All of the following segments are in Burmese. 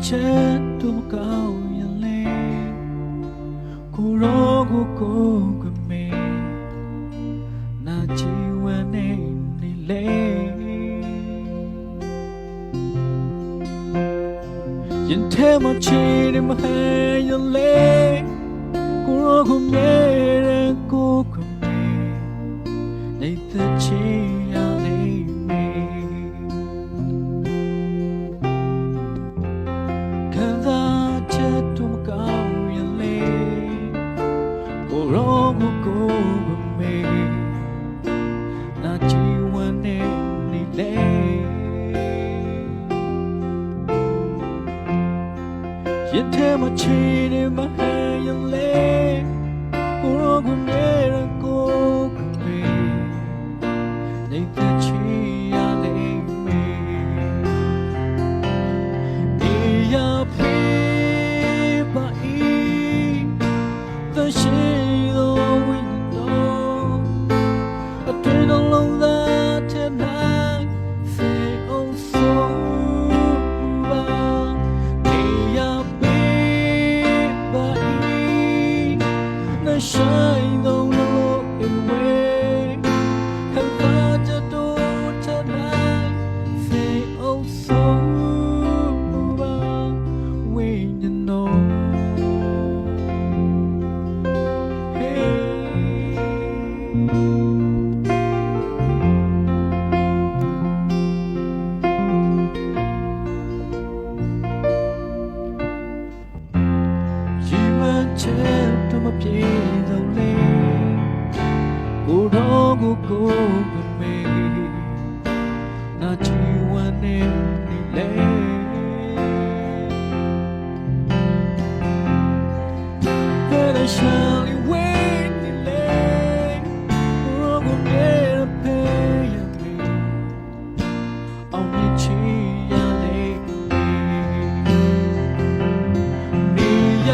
ချက်တို့ကောင်းရင်လေကိုရောကိုကမေနာချီဝနေနေလေရင်ထဲမှာချီနေမဟဲရင်လေကိုရောကိုမြဲတဲ့ကိုကမေနေတဲ့ချီရနေမေခံစားချက်တို့ကောင်းရင်လေကိုရောကိုကမေနာချီဝနေနေလေရင်ထဲမှာချီနေမဟဲရင်လေကိုရောကိုမြဲတဲ့ကိုကမေနေတဲ့ချီရနေမေဒီရဖေးပါဤသရှိသောဝိညာဉ်အတွင်းလုံးသားထက်နိုင်စေအောင်ဆုံးပါဒီရဖေးပါဤနှဆိုင်သောလုံးအဝေးခံစားချက်တို့ထက်နိုင်စေအောင်ဆုံးပါဝိညာဉ်တော် ချက်တော့မပြေတော့လေကိုတော့ကိုကမေနာချီဝနေနေလေဘယ်လိုရှောင်းဝေးနေလေကိုကိုမေဖေးရမေအောင်မြင်ချီရလေနေရ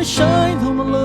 shine on the